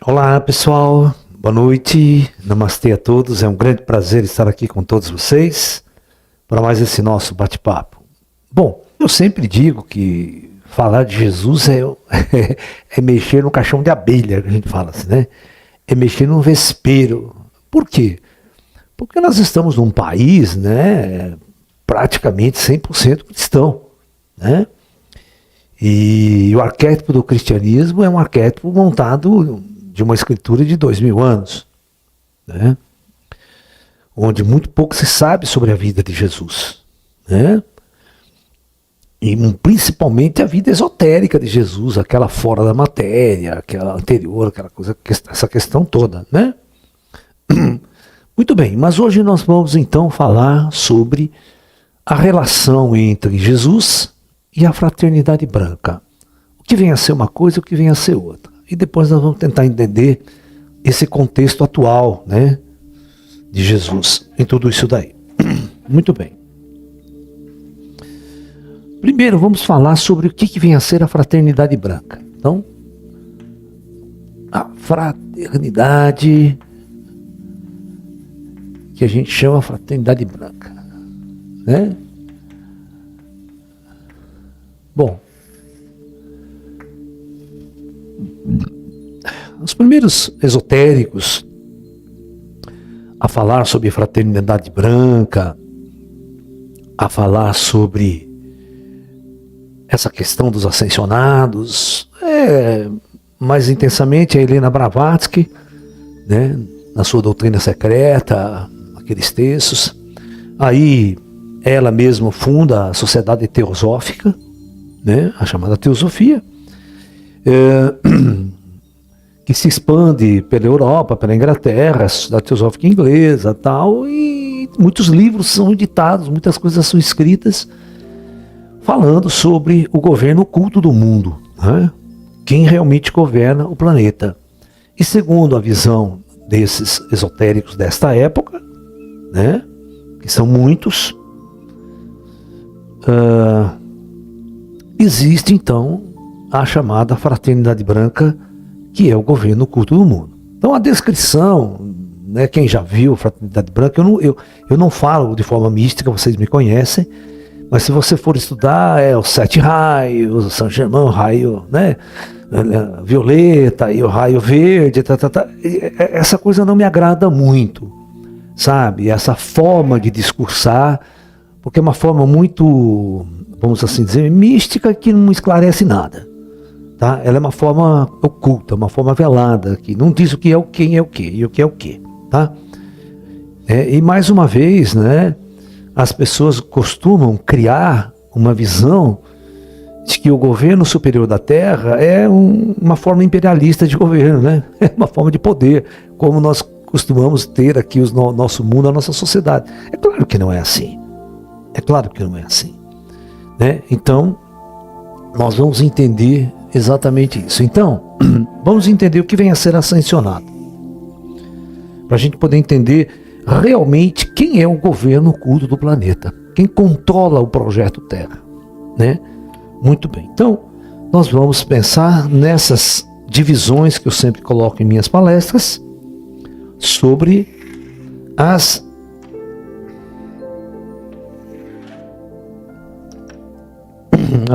Olá pessoal, boa noite, namastê a todos, é um grande prazer estar aqui com todos vocês para mais esse nosso bate-papo. Bom, eu sempre digo que falar de Jesus é mexer no caixão de abelha, que a gente fala assim, né? É mexer num vespeiro. Por quê? Porque nós estamos num país, né, praticamente 100% cristão, né? E o arquétipo do cristianismo é um arquétipo montado de uma escritura de 2000 anos, né? Onde muito pouco se sabe sobre a vida de Jesus, né? E principalmente a vida esotérica de Jesus, aquela fora da matéria, aquela anterior, aquela coisa, essa questão toda, né? Muito bem, mas hoje nós vamos então falar sobre a relação entre Jesus e a fraternidade branca. O que vem a ser uma coisa e o que vem a ser outra. E depois nós vamos tentar entender esse contexto atual, né, de Jesus em tudo isso daí. Muito bem. Primeiro vamos falar sobre o que vem a ser a fraternidade branca. Então, a fraternidade que a gente chama fraternidade branca, né? Bom, os primeiros esotéricos a falar sobre fraternidade branca, a falar sobre essa questão dos ascensionados, mais intensamente a Helena Blavatsky, né, na sua doutrina secreta, aqueles textos. Aí ela mesma funda a Sociedade Teosófica, né, a chamada Teosofia, que se expande pela Europa, pela Inglaterra, a Sociedade Teosófica Inglesa, tal, e muitos livros são editados, muitas coisas são escritas falando sobre o governo oculto do mundo, né? Quem realmente governa o planeta. E segundo a visão desses esotéricos desta época, né, que são muitos, existe então a chamada fraternidade branca, que é o governo oculto do mundo. Então a descrição, né, quem já viu a fraternidade branca, eu não falo de forma mística, vocês me conhecem, mas se você for estudar, é os 7 raios, o São Germain, o raio, né, violeta e o raio verde, essa coisa não me agrada muito, sabe? Essa forma de discursar, porque é uma forma muito, vamos assim dizer, mística, que não esclarece nada. Tá? Ela é uma forma oculta, uma forma velada, que não diz o que é o quem é o que e o que é o que. Tá? E mais uma vez, né, as pessoas costumam criar uma visão de que o governo superior da Terra é uma forma imperialista de governo, né? É uma forma de poder, como nós costumamos ter aqui o nosso mundo, a nossa sociedade. É claro que não é assim. É claro que não é assim. Né? Então, nós vamos entender exatamente isso. Então, vamos entender o que vem a ser ascensionado, para a gente poder entender realmente quem é o governo oculto do planeta, quem controla o projeto Terra, né? Muito bem. Então, nós vamos pensar nessas divisões que eu sempre coloco em minhas palestras sobre as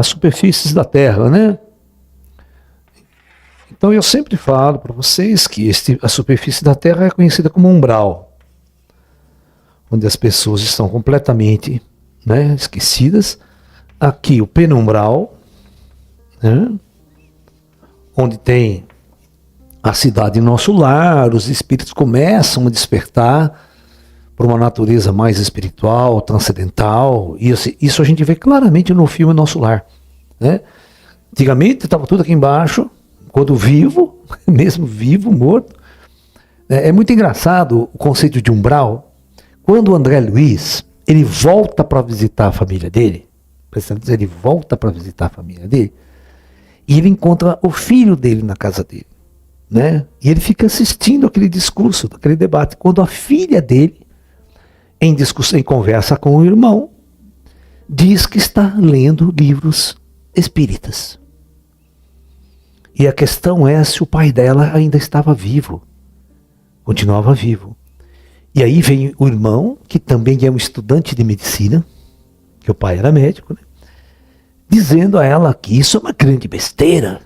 superfícies da Terra, né? Então eu sempre falo para vocês que a superfície da Terra é conhecida como umbral, onde as pessoas estão completamente, né, esquecidas. Aqui o penumbral, né, onde tem a cidade nosso lar, os espíritos começam a despertar para uma natureza mais espiritual, transcendental. E isso a gente vê claramente no filme Nosso Lar, né? Antigamente estava tudo aqui embaixo, quando vivo, mesmo vivo, morto. É muito engraçado o conceito de umbral. Quando o André Luiz, ele volta para visitar a família dele, ele volta para visitar a família dele, e ele encontra o filho dele na casa dele, né? E ele fica assistindo aquele discurso, aquele debate, quando a filha dele, em discussão, em conversa com o irmão, diz que está lendo livros espíritas. E a questão é se o pai dela ainda estava vivo, continuava vivo. E aí vem o irmão, que também é um estudante de medicina, que o pai era médico, né? Dizendo a ela que isso é uma grande besteira,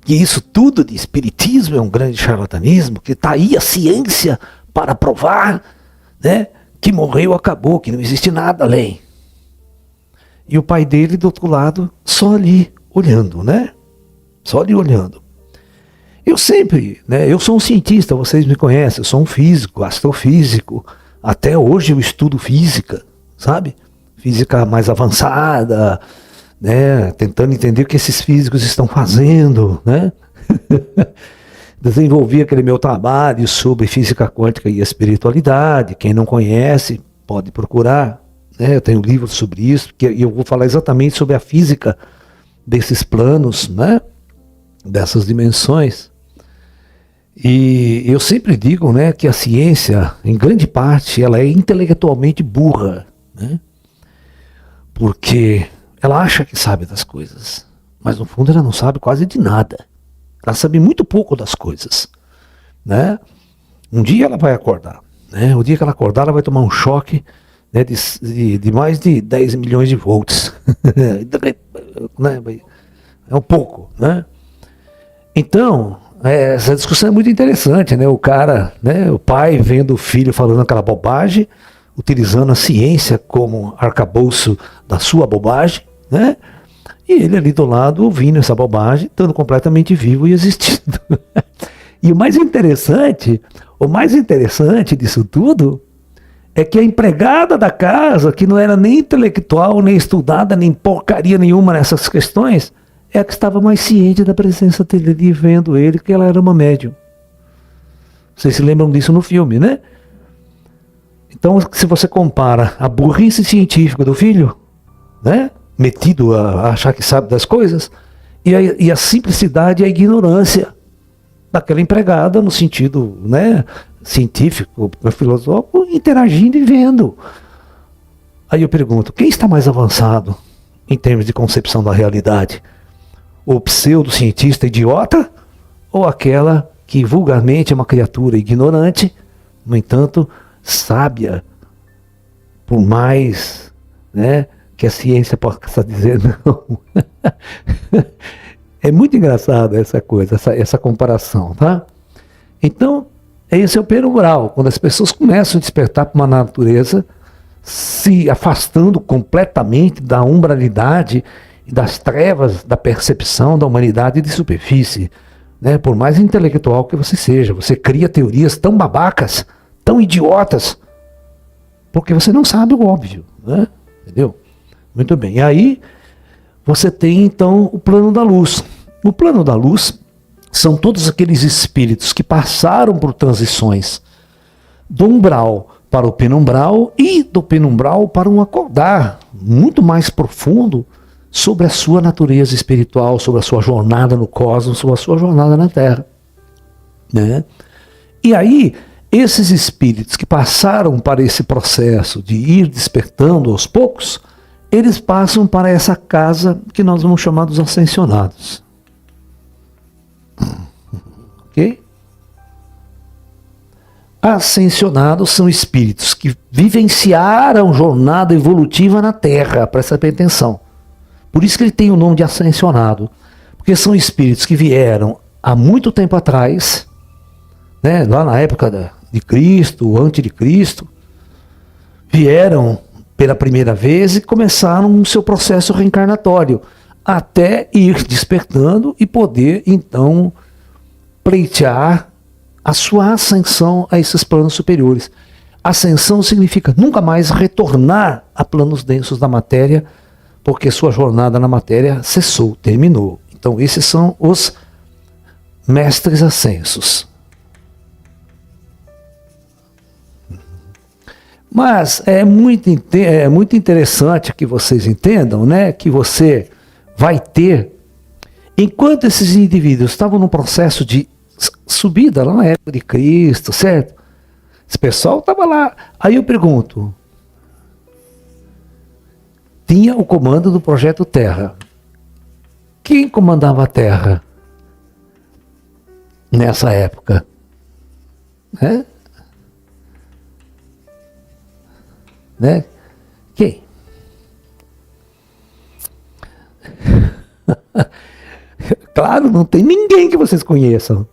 que isso tudo de espiritismo é um grande charlatanismo, que está aí a ciência para provar, né, que morreu, acabou, que não existe nada além. E o pai dele do outro lado, só ali olhando, né? Só ali olhando. Eu sempre, né, eu sou um cientista, vocês me conhecem, eu sou um físico, astrofísico, até hoje eu estudo física, sabe? Física mais avançada, né, tentando entender o que esses físicos estão fazendo, né? Desenvolvi aquele meu trabalho sobre física quântica e espiritualidade. Quem não conhece pode procurar, né? Eu tenho livros sobre isso, que eu vou falar exatamente sobre a física desses planos, né? Dessas dimensões. E eu sempre digo, né, que a ciência, em grande parte, ela é intelectualmente burra, né? Porque ela acha que sabe das coisas, mas no fundo ela não sabe quase de nada. Ela sabe muito pouco das coisas, né? Um dia ela vai acordar, né? O dia que ela acordar, ela vai tomar um choque, né, de mais de 10 milhões de volts. É um pouco, né? Então, essa discussão é muito interessante, né? O cara, né, o pai vendo o filho falando aquela bobagem, utilizando a ciência como arcabouço da sua bobagem, né? E ele ali do lado ouvindo essa bobagem, estando completamente vivo e existindo. E o mais interessante disso tudo é que a empregada da casa, que não era nem intelectual, nem estudada, nem porcaria nenhuma nessas questões, é a que estava mais ciente da presença dele ali, vendo ele, que ela era uma médium. Vocês se lembram disso no filme, né? Então, se você compara a burrice científica do filho, né, metido a achar que sabe das coisas, e a simplicidade e a ignorância daquela empregada, no sentido, né, científico, filosófico, interagindo e vendo. Aí eu pergunto, quem está mais avançado em termos de concepção da realidade? O pseudocientista idiota ou aquela que vulgarmente é uma criatura ignorante, no entanto, sábia, por mais, né, que a ciência possa dizer não. É muito engraçado essa coisa, essa comparação, tá? Então, esse é o primeiro grau, quando as pessoas começam a despertar para uma natureza, se afastando completamente da umbralidade e das trevas da percepção da humanidade de superfície, né? Por mais intelectual que você seja, você cria teorias tão babacas, tão idiotas, porque você não sabe o óbvio, né? Entendeu? Muito bem. E aí você tem então o plano da luz. O plano da luz são todos aqueles espíritos que passaram por transições do umbral para o penumbral e do penumbral para um acordar muito mais profundo sobre a sua natureza espiritual, sobre a sua jornada no cosmos, sobre a sua jornada na Terra, né? E aí, esses espíritos que passaram para esse processo de ir despertando aos poucos, eles passam para essa casa que nós vamos chamar dos ascensionados. Ok? Ascensionados são espíritos que vivenciaram jornada evolutiva na Terra, presta bem atenção. Por isso que ele tem o nome de ascensionado, porque são espíritos que vieram há muito tempo atrás, né, lá na época de Cristo, antes de Cristo, vieram pela primeira vez e começaram o seu processo reencarnatório, até ir despertando e poder então pleitear a sua ascensão a esses planos superiores. Ascensão significa nunca mais retornar a planos densos da matéria, porque sua jornada na matéria cessou, terminou. Então esses são os mestres ascensos. Mas é muito interessante que vocês entendam, né, que você vai ter, enquanto esses indivíduos estavam num processo de subida lá na época de Cristo, certo? Esse pessoal estava lá. Aí eu pergunto, tinha o comando do Projeto Terra. Quem comandava a Terra? nessa época. Né? Quem? Claro, não tem ninguém que vocês conheçam.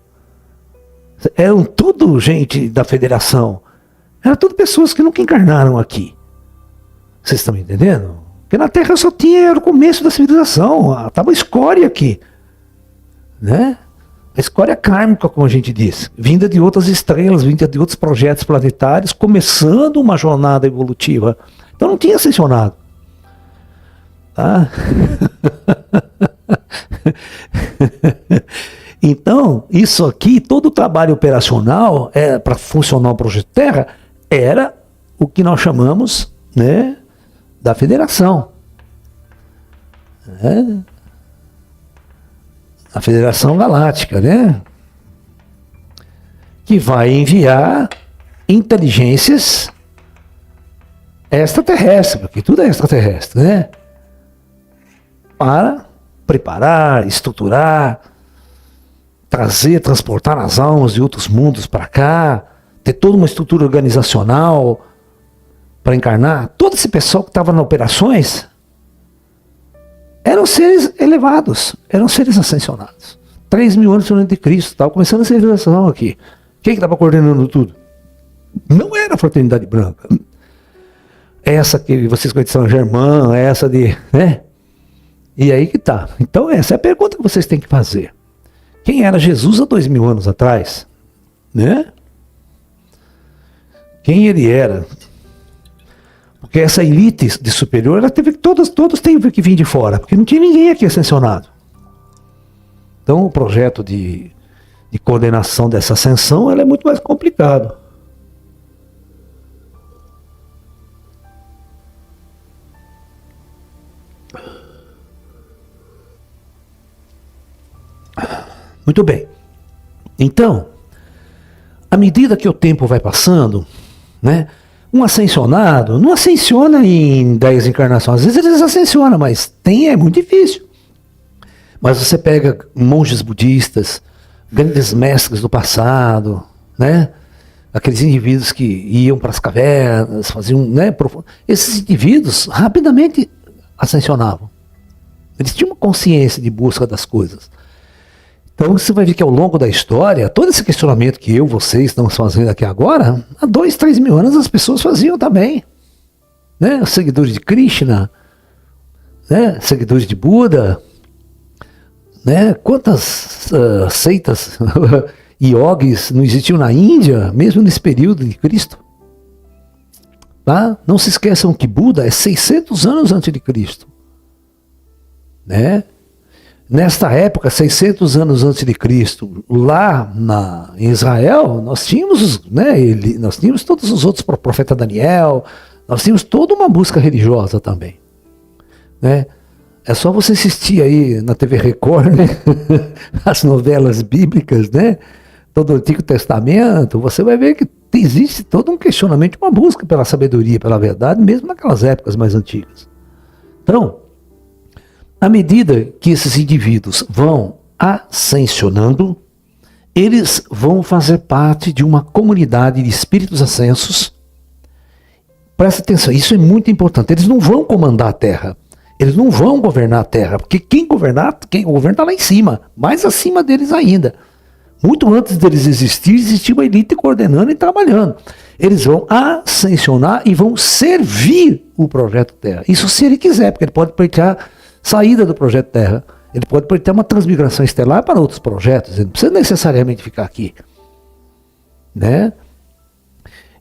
Eram tudo gente da federação. Eram tudo pessoas que nunca encarnaram aqui. Vocês estão me entendendo? Porque na Terra só era o começo da civilização. Estava a escória aqui. Né? A escória kármica, como a gente diz. Vinda de outras estrelas, vinda de outros projetos planetários, começando uma jornada evolutiva. Então não tinha ascensionado. Tá? Então, isso aqui, todo o trabalho operacional para funcionar o Projeto Terra era o que nós chamamos, né, da Federação. A Federação Galáctica, né? Que vai enviar inteligências extraterrestres, porque tudo é extraterrestre, né? Para preparar, estruturar, trazer, transportar as almas de outros mundos para cá, ter toda uma estrutura organizacional para encarnar. Todo esse pessoal que estava nas operações eram seres elevados, eram seres ascensionados. 3.000 anos antes de Cristo, estava começando a civilização aqui. Quem que estava coordenando tudo? Não era a Fraternidade Branca. Essa que vocês conhecem de São Germain, essa de... né? E aí que tá. Então essa é a pergunta que vocês têm que fazer. Quem era Jesus há 2.000 anos atrás? Né? Quem ele era? Porque essa elite de superior, ela teve, todos teve que vir de fora, porque não tinha ninguém aqui ascensionado. Então o projeto de coordenação dessa ascensão, ela é muito mais complicado. Muito bem. Então, à medida que o tempo vai passando, né, um ascensionado não ascensiona em 10 encarnações. Às vezes eles ascensionam, mas é muito difícil. Mas você pega monges budistas, grandes mestres do passado, né, aqueles indivíduos que iam para as cavernas, faziam, né, esses indivíduos rapidamente ascensionavam. Eles tinham uma consciência de busca das coisas. Então você vai ver que ao longo da história, todo esse questionamento que vocês estamos fazendo aqui agora, há 2.000, 3.000 anos as pessoas faziam também. Né? Os seguidores de Krishna, né? Seguidores de Buda, né? Quantas seitas yogis não existiam na Índia, mesmo nesse período de Cristo? Tá? Não se esqueçam que Buda é 600 anos antes de Cristo. Né? Nesta época, 600 anos antes de Cristo, lá em Israel, nós tínhamos, né, nós tínhamos todos os outros, o profeta Daniel, nós tínhamos toda uma busca religiosa também. Né? É só você assistir aí na TV Record, né, as novelas bíblicas, né, todo o Antigo Testamento, você vai ver que existe todo um questionamento, uma busca pela sabedoria, pela verdade, mesmo naquelas épocas mais antigas. Então, à medida que esses indivíduos vão ascensionando, eles vão fazer parte de uma comunidade de espíritos ascensos. Presta atenção, isso é muito importante. Eles não vão comandar a Terra, eles não vão governar a Terra, porque quem governa está lá em cima, mais acima deles ainda. Muito antes deles existir, existia uma elite coordenando e trabalhando. Eles vão ascensionar e vão servir o Projeto Terra. Isso se ele quiser, porque ele pode pleitear saída do Projeto Terra. Ele pode ter uma transmigração estelar para outros projetos. Ele não precisa necessariamente ficar aqui. Né?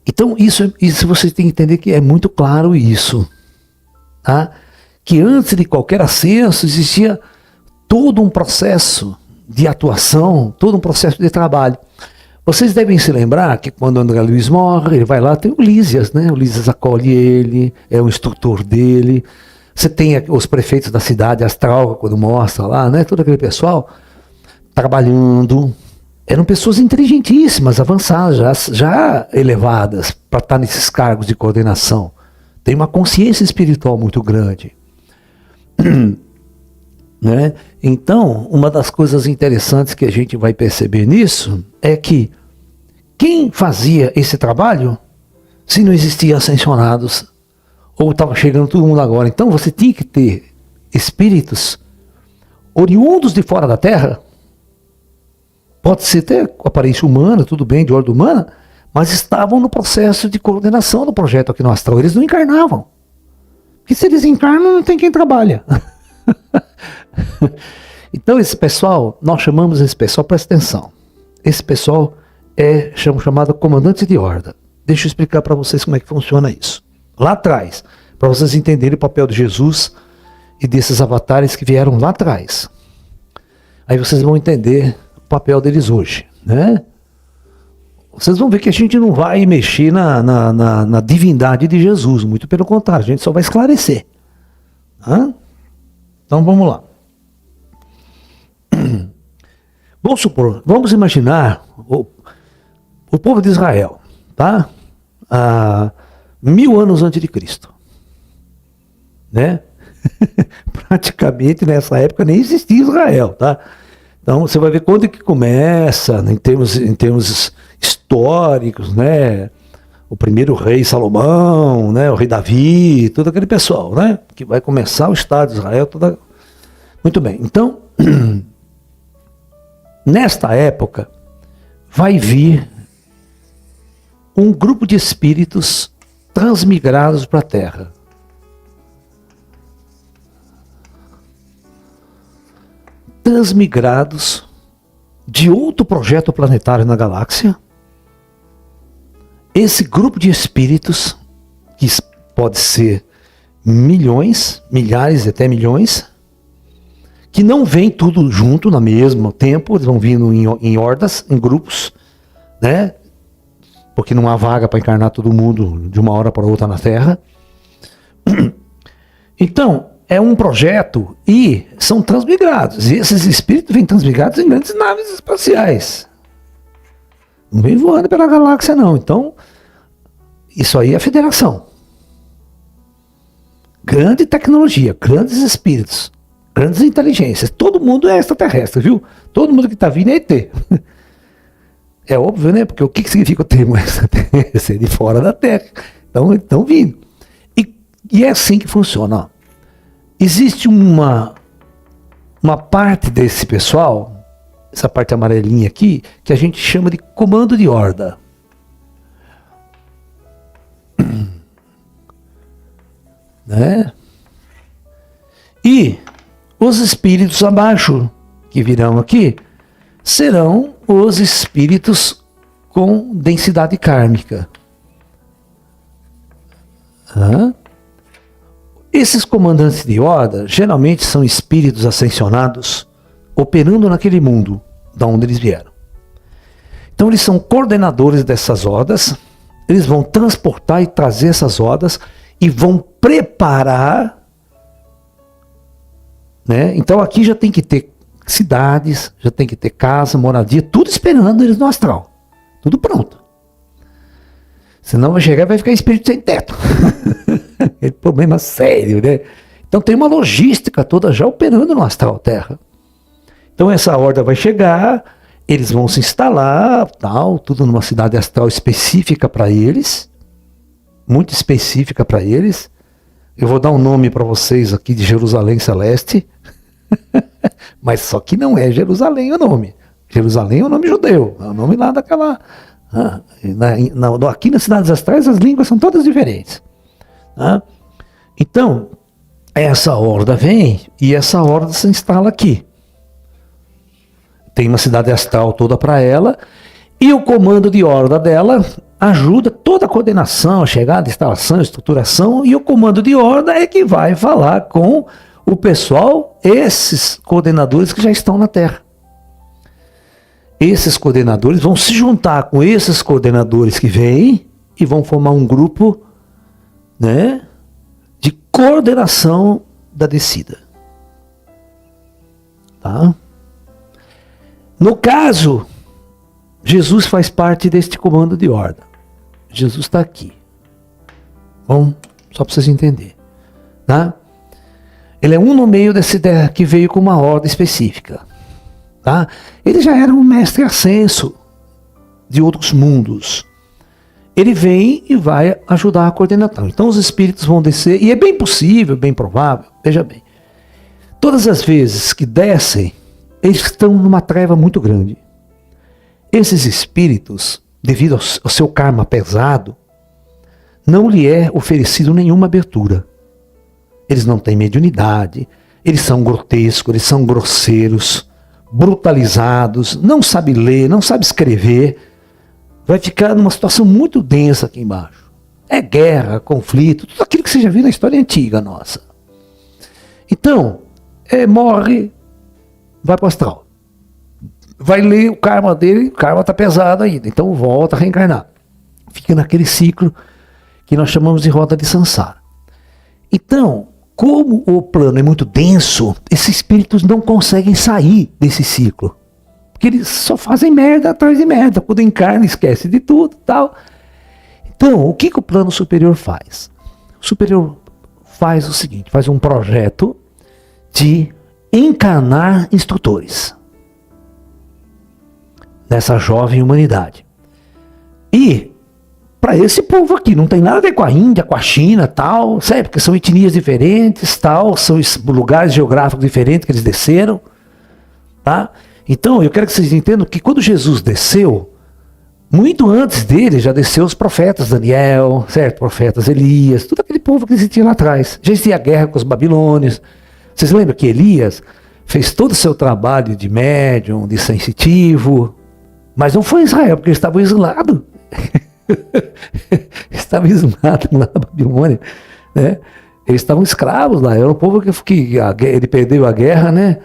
Então, isso você tem que entender que é muito claro isso. Tá? Que antes de qualquer ascenso existia todo um processo de atuação, todo um processo de trabalho. Vocês devem se lembrar que quando o André Luiz morre, ele vai lá, tem o Lísias, né? O Lísias acolhe ele, é o instrutor dele. Você tem os prefeitos da cidade, Astral, quando mostra lá, né? Todo aquele pessoal trabalhando. Eram pessoas inteligentíssimas, avançadas, já elevadas para estar nesses cargos de coordenação. Tem uma consciência espiritual muito grande. né? Então, uma das coisas interessantes que a gente vai perceber nisso é que quem fazia esse trabalho, se não existiam ascensionados, ou estava chegando todo mundo agora, então você tinha que ter espíritos oriundos de fora da Terra, pode ser até aparência humana, tudo bem, de ordem humana, mas estavam no processo de coordenação do projeto aqui no astral. Eles não encarnavam. Porque se eles encarnam, não tem quem trabalha. Então esse pessoal, nós chamamos esse pessoal, presta atenção, esse pessoal é chamado comandante de horda. Deixa eu explicar para vocês como é que funciona isso. Lá atrás, para vocês entenderem o papel de Jesus e desses avatares que vieram lá atrás. Aí vocês vão entender o papel deles hoje, né? Vocês vão ver que a gente não vai mexer na divindade de Jesus, muito pelo contrário, a gente só vai esclarecer. Tá? Então vamos lá. Vamos supor, vamos imaginar o povo de Israel, tá? 1000 anos antes de Cristo, né? Praticamente nessa época nem existia Israel, tá? Então você vai ver quando que começa, né, em termos históricos, né? O primeiro rei Salomão, né? O rei Davi, todo aquele pessoal, né? Que vai começar o Estado de Israel, toda. Muito bem. Então, nesta época, vai vir um grupo de espíritos transmigrados para a Terra. Transmigrados de outro projeto planetário na galáxia. Esse grupo de espíritos, que pode ser milhões, milhares, até milhões, que não vem tudo junto no mesmo tempo, eles vão vindo em hordas, em grupos, né? Porque não há vaga para encarnar todo mundo de uma hora para outra na Terra. Então, é um projeto e são transmigrados. E esses espíritos vêm transmigrados em grandes naves espaciais. Não vem voando pela galáxia, não. Então, isso aí é a federação. Grande tecnologia, grandes espíritos, grandes inteligências. Todo mundo é extraterrestre, viu? Todo mundo que está vindo é ET. É óbvio, né? Porque o que significa o termo extraterrestre? De fora da Terra. Então, estão vindo. E é assim que funciona. Ó. Existe uma parte desse pessoal, essa parte amarelinha aqui, que a gente chama de comando de horda. Né? E os espíritos abaixo, que virão aqui, serão os espíritos com densidade kármica. Esses comandantes de horda geralmente são espíritos ascensionados operando naquele mundo da onde eles vieram. Então eles são coordenadores dessas hordas, eles vão transportar e trazer essas hordas e vão preparar, né? Então aqui já tem que ter cidades, já tem que ter casa, moradia, tudo esperando eles no astral. Tudo pronto. Senão vai chegar e vai ficar espírito sem teto. É problema sério, né? Então tem uma logística toda já operando no astral Terra. Então essa horda vai chegar, eles vão se instalar, tal, tudo numa cidade astral específica para eles, muito específica para eles. Eu vou dar um nome para vocês aqui de Jerusalém Celeste, mas só que não é Jerusalém o nome. Jerusalém é o nome judeu, é o nome lá daquela... aqui nas cidades astrais as línguas são todas diferentes. Então, essa horda vem e essa horda se instala aqui. Tem uma cidade astral toda para ela e o comando de horda dela ajuda toda a coordenação, a chegada, a instalação, a estruturação, e o comando de horda é que vai falar com o pessoal, esses coordenadores que já estão na Terra. Esses coordenadores vão se juntar com esses coordenadores que vêm e vão formar um grupo, né, de coordenação da descida. Tá? No caso, Jesus faz parte deste comando de horda. Jesus está aqui. Bom, só para vocês entenderem. Tá? Ele é um no meio que veio com uma ordem específica. Tá? Ele já era um mestre ascenso de outros mundos. Ele vem e vai ajudar a coordenação. Então os espíritos vão descer, e é bem possível, bem provável, veja bem, todas as vezes que descem, eles estão numa treva muito grande. Esses espíritos, devido ao seu karma pesado, não lhe é oferecido nenhuma abertura. Eles não têm mediunidade, eles são grotescos, eles são grosseiros, brutalizados, não sabe ler, não sabe escrever, vai ficar numa situação muito densa aqui embaixo. É guerra, conflito, tudo aquilo que você já viu na história antiga nossa. Então, morre, vai para o astral. Vai ler o karma dele, o karma está pesado ainda, então volta a reencarnar. Fica naquele ciclo que nós chamamos de roda de Sansara. Então, como o plano é muito denso, esses espíritos não conseguem sair desse ciclo. Porque eles só fazem merda atrás de merda. Quando encarna, esquece de tudo e tal. Então, o que o plano superior faz? O superior faz o seguinte, faz um projeto de encarnar instrutores nessa jovem humanidade. E para esse povo aqui, não tem nada a ver com a Índia, com a China, tal, sabe? Porque são etnias diferentes, tal, são lugares geográficos diferentes que eles desceram, tá? Então, eu quero que vocês entendam que quando Jesus desceu, muito antes dele já desceu os profetas Daniel, certo? Profetas Elias, todo aquele povo que existia lá atrás. Já existia a guerra com os babilônios. Vocês lembram que Elias fez todo o seu trabalho de médium, de sensitivo, mas não foi em Israel, porque eles estavam exilados. Estavam exilados lá na Babilônia, né? Eles estavam escravos lá. Era um povo que ele perdeu a guerra, né?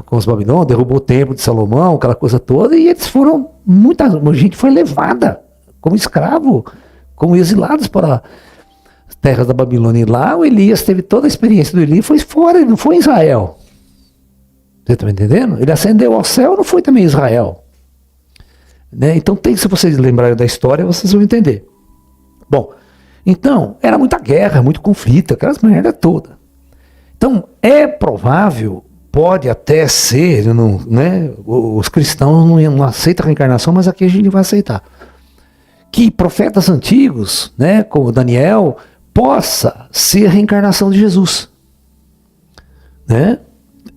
Com os babilônios, derrubou o templo de Salomão, aquela coisa toda, e eles foram, muita gente foi levada como escravo, como exilados para as terras da Babilônia. E lá o Elias teve toda a experiência do Elias, foi fora, ele não foi em Israel. Você está me entendendo? Ele ascendeu ao céu, não foi também em Israel. Né? Então, se vocês lembrarem da história, vocês vão entender. Bom, então, era muita guerra, muito conflito, aquelas merda toda. Então, é provável, pode até ser, né? Os cristãos não aceitam a reencarnação, mas aqui a gente vai aceitar. Que profetas antigos, né, como Daniel, possa ser a reencarnação de Jesus. Né?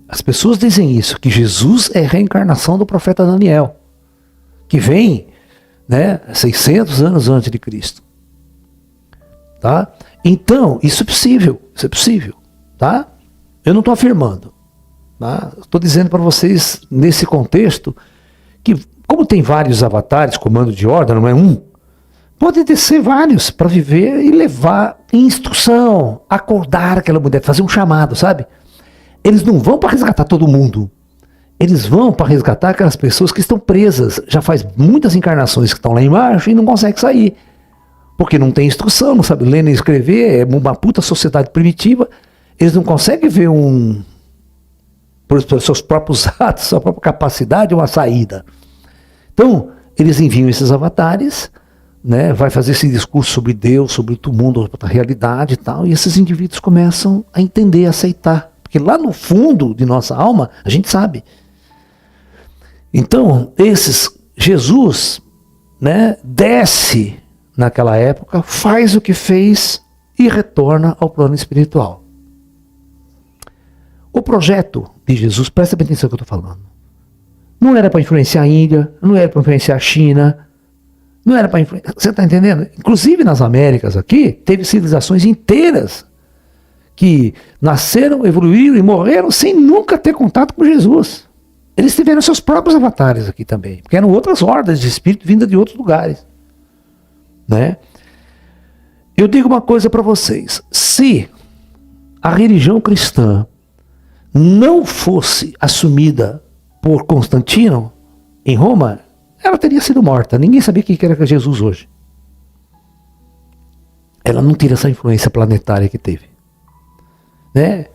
As pessoas dizem isso, que Jesus é a reencarnação do profeta Daniel, que vem, né, 600 anos antes de Cristo. Tá? Então, isso é possível. Tá? Eu não estou afirmando. Tá? Estou dizendo para vocês, nesse contexto, que como tem vários avatares, comando de ordem, não é um, pode descer vários para viver e levar instrução, acordar aquela mulher, fazer um chamado, sabe? Eles não vão para resgatar todo mundo. Eles vão para resgatar aquelas pessoas que estão presas. Já faz muitas encarnações que estão lá embaixo e não conseguem sair. Porque não tem instrução, não sabe ler nem escrever, é uma puta sociedade primitiva. Eles não conseguem ver por seus próprios atos, sua própria capacidade, uma saída. Então, eles enviam esses avatares, né, vai fazer esse discurso sobre Deus, sobre o mundo, sobre a realidade e tal, e esses indivíduos começam a entender, a aceitar. Porque lá no fundo de nossa alma, a gente sabe. Então, Jesus, né, desce naquela época, faz o que fez e retorna ao plano espiritual. O projeto de Jesus, presta bem atenção no que eu estou falando, não era para influenciar a Índia, não era para influenciar a China, não era para influenciar, você está entendendo? Inclusive nas Américas aqui, teve civilizações inteiras que nasceram, evoluíram e morreram sem nunca ter contato com Jesus. Eles tiveram seus próprios avatares aqui também, porque eram outras hordas de espírito vindas de outros lugares. Né? Eu digo uma coisa para vocês, se a religião cristã não fosse assumida por Constantino em Roma, ela teria sido morta. Ninguém sabia quem era Jesus hoje. Ela não teria essa influência planetária que teve. Né?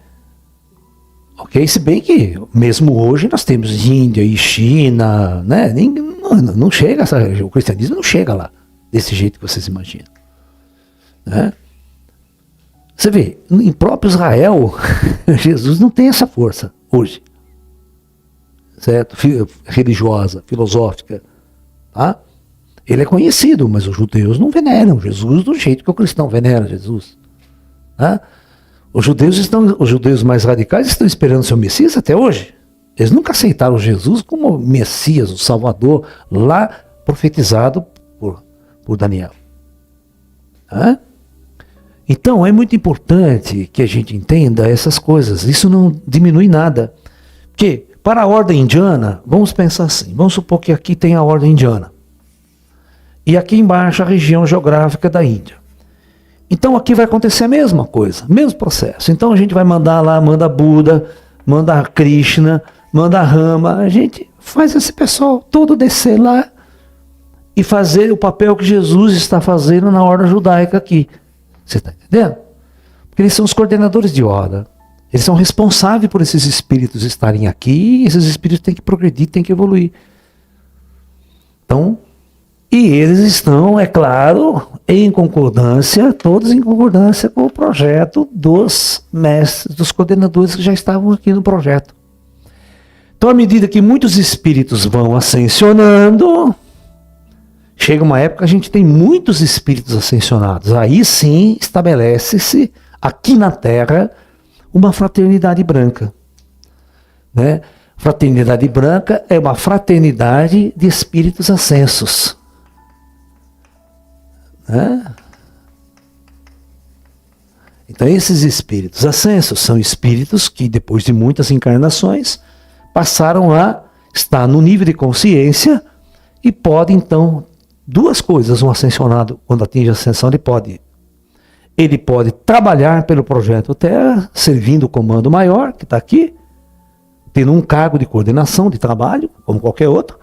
Ok, se bem que mesmo hoje nós temos Índia e China, né? Não chega, o cristianismo não chega lá desse jeito que vocês imaginam. Né? Você vê, em próprio Israel, Jesus não tem essa força hoje, certo? Religiosa, filosófica, tá? Ele é conhecido, mas os judeus não veneram Jesus do jeito que o cristão venera Jesus, tá? Os judeus mais radicais estão esperando seu Messias até hoje. Eles nunca aceitaram Jesus como Messias, o Salvador, lá profetizado por Daniel. Tá? Então é muito importante que a gente entenda essas coisas. Isso não diminui nada. Porque para a ordem indiana, vamos pensar assim, vamos supor que aqui tem a ordem indiana. E aqui embaixo a região geográfica da Índia. Então aqui vai acontecer a mesma coisa, mesmo processo. Então a gente vai mandar lá, manda Buda, manda Krishna, manda Rama. A gente faz esse pessoal todo descer lá e fazer o papel que Jesus está fazendo na ordem judaica aqui. Você está entendendo? Porque eles são os coordenadores de ordem. Eles são responsáveis por esses espíritos estarem aqui, e esses espíritos têm que progredir, têm que evoluir. Então, e eles estão, é claro, em concordância, todos em concordância com o projeto dos mestres, dos coordenadores que já estavam aqui no projeto. Então, à medida que muitos espíritos vão ascensionando, chega uma época que a gente tem muitos espíritos ascensionados. Aí sim estabelece-se aqui na Terra uma fraternidade branca. Né? Fraternidade branca é uma fraternidade de espíritos ascensos. Né? Então esses espíritos ascensos são espíritos que depois de muitas encarnações passaram a estar no nível de consciência e pode então duas coisas. Um ascensionado, quando atinge a ascensão, ele pode trabalhar pelo projeto Terra, servindo o comando maior, que está aqui, tendo um cargo de coordenação de trabalho, como qualquer outro,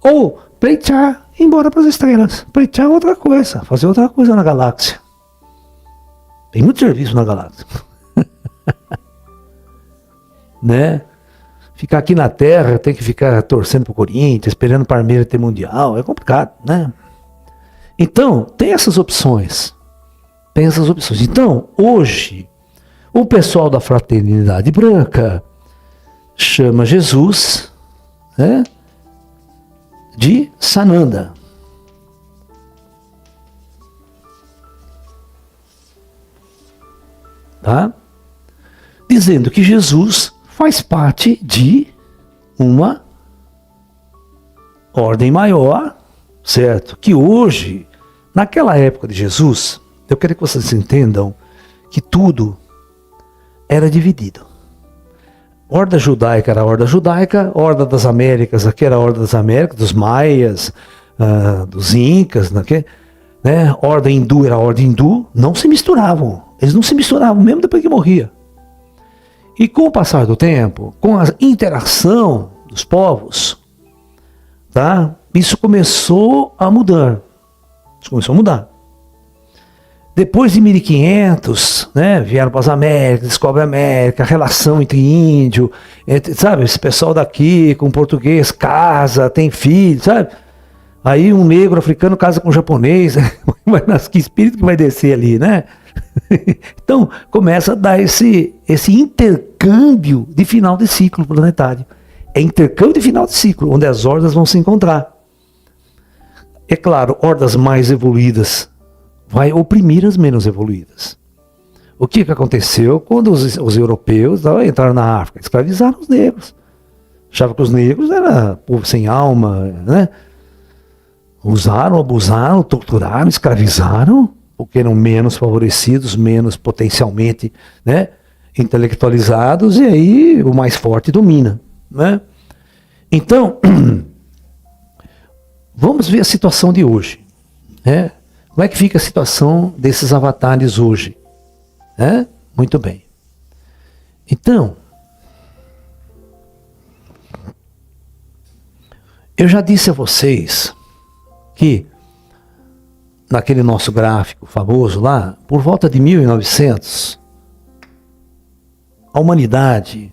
ou pleitear, ir embora para as estrelas, pleitear outra coisa, fazer outra coisa na galáxia. Tem muito serviço na galáxia. Né? Ficar aqui na Terra, tem que ficar torcendo pro Corinthians, esperando o Palmeiras ter Mundial, é complicado, né? Então, tem essas opções. Tem essas opções. Então, hoje, o pessoal da Fraternidade Branca chama Jesus, né, de Sananda. Tá? Dizendo que Jesus faz parte de uma ordem maior, certo? Que hoje, naquela época de Jesus, eu quero que vocês entendam que tudo era dividido. Horda judaica era a horda judaica, horda das Américas, aqui era a horda das Américas, dos maias, dos incas, né? Horda hindu era a horda hindu, não se misturavam. Eles não se misturavam, mesmo depois que morria. E com o passar do tempo, com a interação dos povos, tá? Isso começou a mudar. Depois de 1500, né, vieram para as Américas, descobre a América, a relação entre índio, sabe, esse pessoal daqui com português casa, tem filho, sabe? Aí um negro africano casa com um japonês, mas que espírito que vai descer ali, né? Então começa a dar esse intercâmbio de final de ciclo planetário. É intercâmbio de final de ciclo, onde as hordas vão se encontrar. É claro, hordas mais evoluídas vai oprimir as menos evoluídas. O que aconteceu quando os europeus entraram na África? Escravizaram os negros. Achavam que os negros eram povo sem alma, né? Usaram, abusaram, torturaram, escravizaram, porque eram menos favorecidos, menos potencialmente, né, intelectualizados, e aí o mais forte domina. Né? Então, vamos ver a situação de hoje. Né? Como é que fica a situação desses avatares hoje? Né? Muito bem. Então, eu já disse a vocês que naquele nosso gráfico famoso lá, por volta de 1900, a humanidade,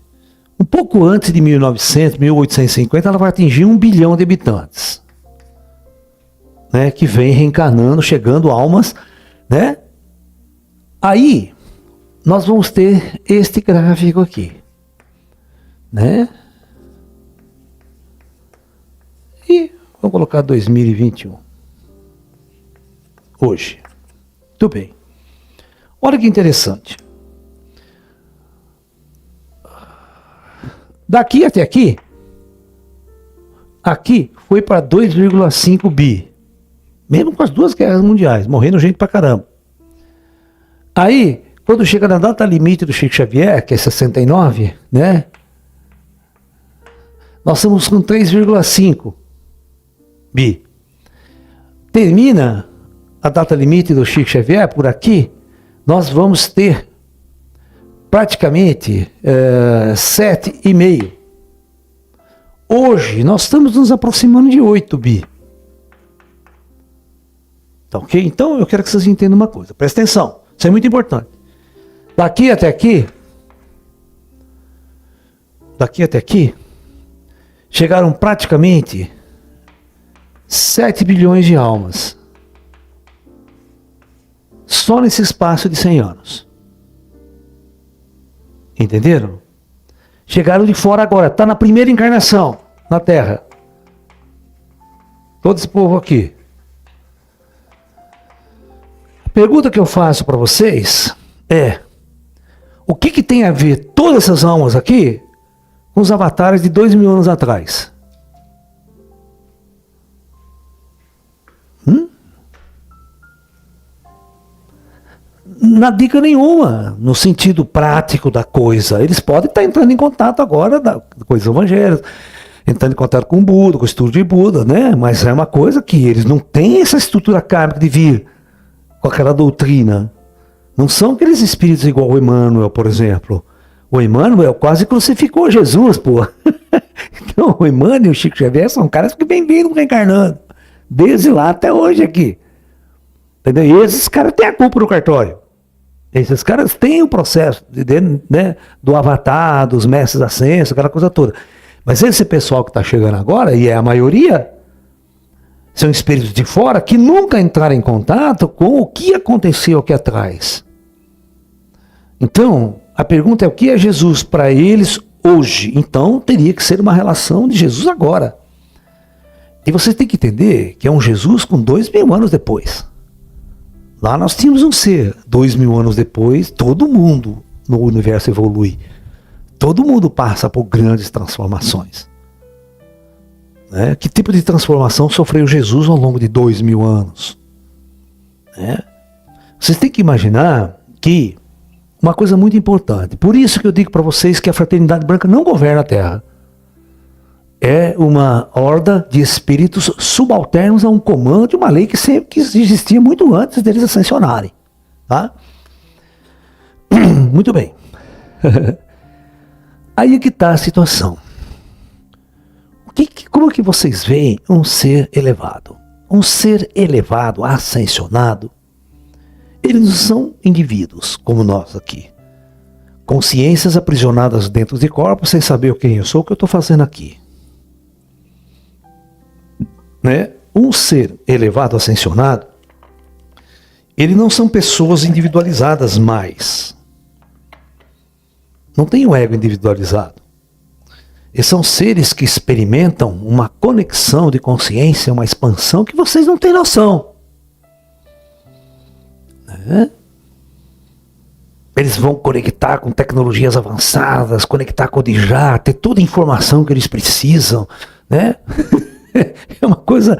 um pouco antes de 1900, 1850, ela vai atingir 1 bilhão de habitantes, né, que vem reencarnando, chegando almas, né? Aí, nós vamos ter este gráfico aqui, né? E vamos colocar 2021. Hoje. Muito bem. Olha que interessante. Daqui até aqui, aqui foi para 2,5 bi. Mesmo com as duas guerras mundiais, morrendo gente pra caramba. Aí, quando chega na data limite do Chico Xavier, que é 69, né? Nós estamos com 3,5 bi. Termina a data limite do Chico Xavier, por aqui, nós vamos ter praticamente 7,5. Hoje, nós estamos nos aproximando de 8 bi. Tá, ok? Então, eu quero que vocês entendam uma coisa. Presta atenção. Isso é muito importante. Daqui até aqui, chegaram praticamente 7 bilhões de almas. Só nesse espaço de 100 anos. Entenderam? Chegaram de fora agora. Está na primeira encarnação na Terra. Todo esse povo aqui. A pergunta que eu faço para vocês é: o que tem a ver todas essas almas aqui com os avatares de 2.000 anos atrás? Na dica nenhuma, no sentido prático da coisa. Eles podem estar entrando em contato agora com os evangelhos, entrando em contato com o Buda, com o estudo de Buda, né? Mas é uma coisa que eles não têm essa estrutura kármica de vir com aquela doutrina. Não são aqueles espíritos igual o Emmanuel, por exemplo. O Emmanuel quase crucificou Jesus, pô. Então, o Emmanuel e o Chico Xavier são caras que vêm vindo reencarnando. Desde lá até hoje aqui. Entendeu? E esses caras têm a culpa no cartório. Esses caras têm o processo né, do avatar, dos mestres ascensos, aquela coisa toda. Mas esse pessoal que está chegando agora, e é a maioria, são espíritos de fora que nunca entraram em contato com o que aconteceu aqui atrás. Então, a pergunta é: o que é Jesus para eles hoje? Então, teria que ser uma relação de Jesus agora. E você tem que entender que é um Jesus com 2.000 anos depois. Lá nós tínhamos um ser. 2.000 anos depois, todo mundo no universo evolui. Todo mundo passa por grandes transformações. Né? Que tipo de transformação sofreu Jesus ao longo de 2.000 anos? Né? Vocês têm que imaginar que uma coisa muito importante. Por isso que eu digo para vocês que a Fraternidade Branca não governa a Terra. É uma horda de espíritos subalternos a um comando de uma lei que sempre existia muito antes deles ascensionarem. Tá? Muito bem. Aí é que está a situação. Como que vocês veem um ser elevado? Um ser elevado, ascensionado, eles não são indivíduos como nós aqui. Consciências aprisionadas dentro de corpos sem saber quem eu sou, o que eu estou fazendo aqui. Né? Um ser elevado, ascensionado, eles não são pessoas individualizadas mais. Não tem o ego individualizado. Eles são seres que experimentam uma conexão de consciência, uma expansão que vocês não têm noção. Né? Eles vão conectar com tecnologias avançadas, conectar com o Dijá, ter toda a informação que eles precisam. Né? É uma coisa...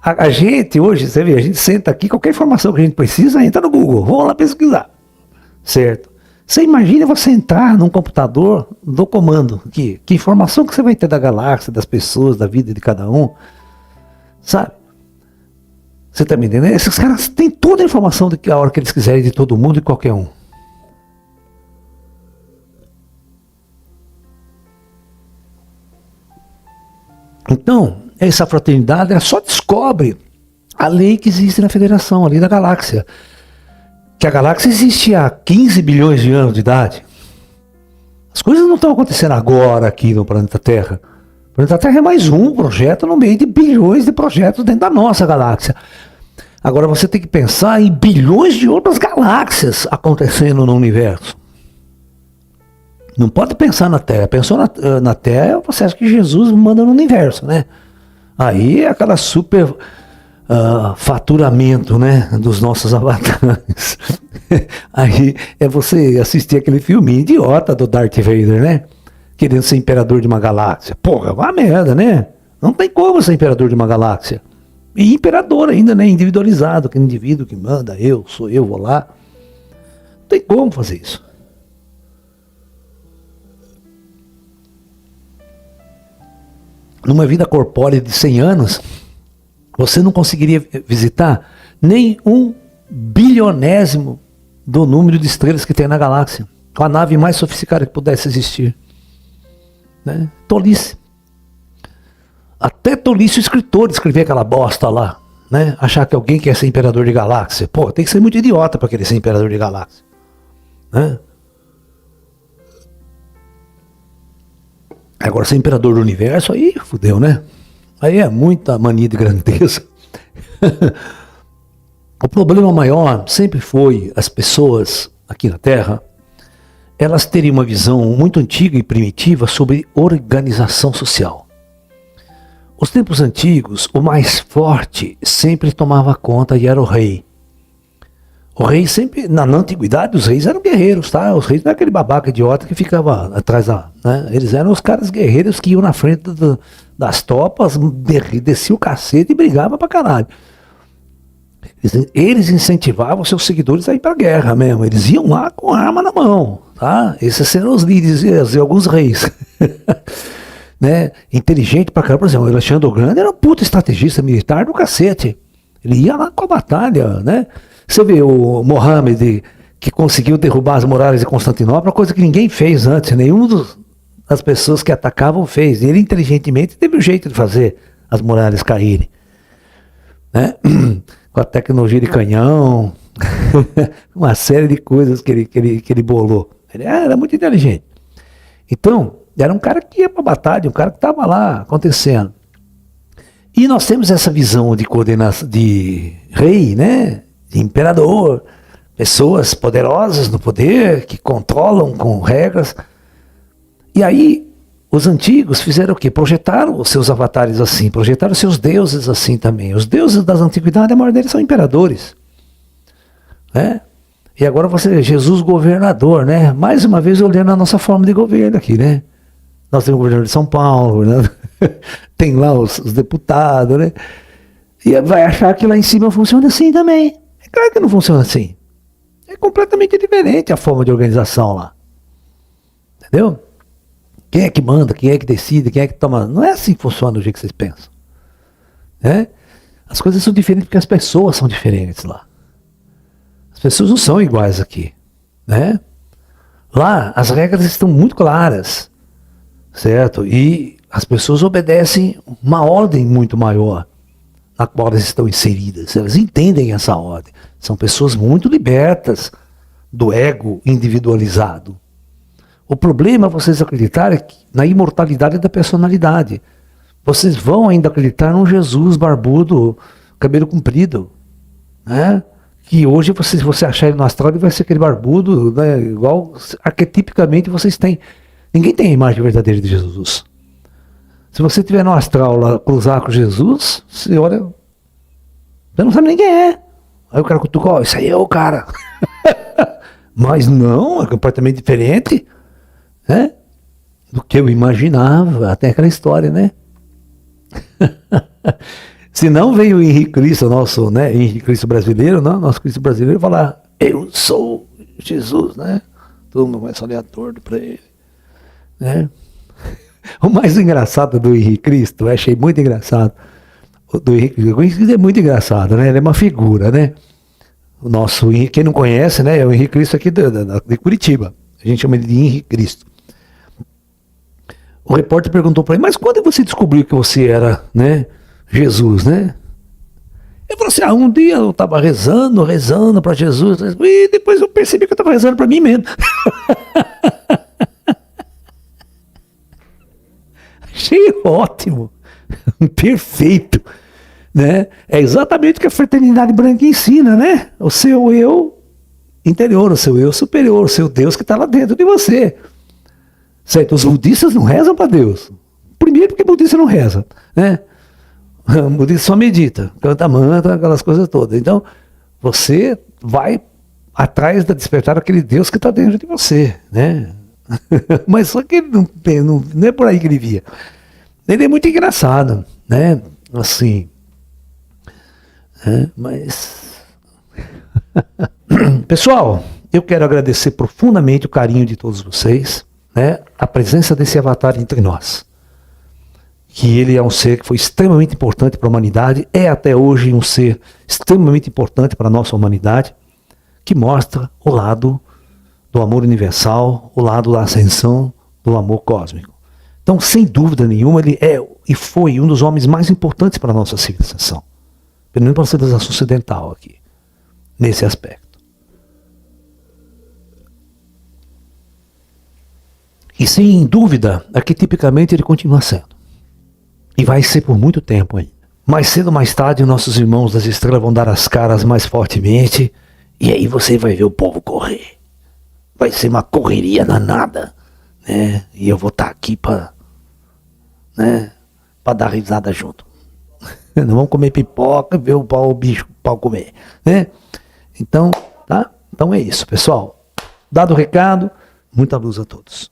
A gente hoje, você vê, a gente senta aqui, qualquer informação que a gente precisa, entra no Google, vamos lá pesquisar. Certo? Você imagina você entrar num computador do comando, que informação que você vai ter da galáxia, das pessoas, da vida de cada um, sabe? Você está me entendendo? Esses caras têm toda a informação a hora que eles quiserem de todo mundo e qualquer um. Então, essa fraternidade, ela só descobre a lei que existe na federação, a lei da galáxia. Que a galáxia existe há 15 bilhões de anos de idade. As coisas não estão acontecendo agora aqui no planeta Terra. O planeta Terra é mais um projeto no meio de bilhões de projetos dentro da nossa galáxia. Agora você tem que pensar em bilhões de outras galáxias acontecendo no universo. Não pode pensar na Terra. Pensou na Terra, você acha que Jesus manda no universo, né? Aí é aquela super faturamento, né, dos nossos avatares. Aí é você assistir aquele filme idiota do Darth Vader, né? Querendo ser imperador de uma galáxia. Porra, é uma merda, né? Não tem como ser imperador de uma galáxia. E imperador ainda, né? Individualizado, aquele indivíduo que manda, sou eu, vou lá. Não tem como fazer isso. Numa vida corpórea de 100 anos, você não conseguiria visitar nem 1/bilionésimo do número de estrelas que tem na galáxia, com a nave mais sofisticada que pudesse existir. Né? Tolice. Até tolice o escritor escrever aquela bosta lá, né? Achar que alguém quer ser imperador de galáxia. Pô, tem que ser muito idiota para querer ser imperador de galáxia. Né? Agora, ser imperador do universo, aí fudeu, né? Aí é muita mania de grandeza. O problema maior sempre foi as pessoas aqui na Terra, elas terem uma visão muito antiga e primitiva sobre organização social. Os tempos antigos, o mais forte sempre tomava conta e era o rei. O rei sempre, na antiguidade, os reis eram guerreiros, tá? Os reis não eram aquele babaca idiota que ficava atrás da... Né? Eles eram os caras guerreiros que iam na frente das tropas, desciam o cacete e brigavam pra caralho. Eles incentivavam seus seguidores a ir pra guerra mesmo. Eles iam lá com a arma na mão, tá? Esses eram os líderes e alguns reis. Né? Inteligente pra caramba. Por exemplo, o Alexandre o Grande era um puta estrategista militar do cacete. Ele ia lá com a batalha, né? Você vê o Mohammed, que conseguiu derrubar as muralhas de Constantinopla, coisa que ninguém fez antes, nenhuma das pessoas que atacavam fez. E ele inteligentemente teve um jeito de fazer as muralhas caírem. Né? Com a tecnologia de canhão, uma série de coisas que ele bolou. Ele era muito inteligente. Então, era um cara que ia para a batalha, um cara que estava lá acontecendo. E nós temos essa visão de coordenação, de rei, né? De imperador, pessoas poderosas no poder, que controlam com regras. E aí, os antigos fizeram o quê? Projetaram os seus avatares assim, projetaram os seus deuses assim também. Os deuses das antiguidades, a maioria deles são imperadores. Né? E agora você, Jesus governador, né? Mais uma vez olhando a nossa forma de governo aqui, né? Nós temos o governador de São Paulo, né? Tem lá os deputados, né? E vai achar que lá em cima funciona assim também. É claro que não funciona assim. É completamente diferente a forma de organização lá. Entendeu? Quem é que manda, quem é que decide, quem é que toma... Não é assim que funciona do jeito que vocês pensam. Né? As coisas são diferentes porque as pessoas são diferentes lá. As pessoas não são iguais aqui. Né? Lá, as regras estão muito claras. Certo? E as pessoas obedecem uma ordem muito maior na qual elas estão inseridas. Elas entendem essa ordem. São pessoas muito libertas do ego individualizado. O problema é vocês acreditarem na imortalidade da personalidade. Vocês vão ainda acreditar num Jesus barbudo, cabelo comprido. Né? Que hoje, se você achar ele no astral, ele vai ser aquele barbudo, né? Igual arquetipicamente vocês têm. Ninguém tem a imagem verdadeira de Jesus. Se você estiver no astral lá, cruzar com Jesus, você olha, você não sabe nem quem é. Aí o cara cutuca, ó, isso aí é o cara. Mas não, é completamente diferente, né, do que eu imaginava. Até aquela história, né? Se não veio o Henrique Cristo, nosso, né, Henrique Cristo brasileiro, não, nosso Cristo brasileiro, falar, eu sou Jesus, né? Todo mundo começa a olhar torto para ele. Né? O mais engraçado do Henrique Cristo, eu achei muito engraçado. Do Henrique Cristo é muito engraçado, né? Ele é uma figura, né? O nosso Henrique, quem não conhece, né? É o Henrique Cristo aqui de Curitiba. A gente chama ele de Henrique Cristo. O repórter perguntou para ele, mas quando você descobriu que você era, né, Jesus, né? Ele falou assim, um dia eu estava rezando para Jesus, e depois eu percebi que eu estava rezando para mim mesmo. Achei ótimo, perfeito, né? É exatamente o que a fraternidade branca ensina, né? O seu eu interior, o seu eu superior, o seu Deus que está lá dentro de você. Certo? Os budistas não rezam para Deus. Primeiro porque budista não reza, né? O budista só medita, canta mantra, aquelas coisas todas. Então, você vai atrás da despertar aquele Deus que está dentro de você, né? Mas só que ele não é por aí que ele via. Ele é muito engraçado, né? Assim, mas... Pessoal, eu quero agradecer profundamente o carinho de todos vocês, né? A presença desse avatar entre nós. Que ele é um ser que foi extremamente importante para a humanidade, é até hoje um ser extremamente importante para a nossa humanidade, que mostra o lado do amor universal, o lado da ascensão do amor cósmico. Então, sem dúvida nenhuma, ele é e foi um dos homens mais importantes para a nossa civilização, pelo menos para a civilização ocidental aqui, nesse aspecto. E sem dúvida, arquetipicamente ele continua sendo. E vai ser por muito tempo ainda. Mais cedo ou mais tarde, nossos irmãos das estrelas vão dar as caras mais fortemente. E aí você vai ver o povo correr. Vai ser uma correria danada, né? E eu vou estar aqui para, né, para dar risada junto. Não vamos comer pipoca, ver o bicho comer, né? Então, tá? Então é isso, pessoal. Dado o recado, muita luz a todos.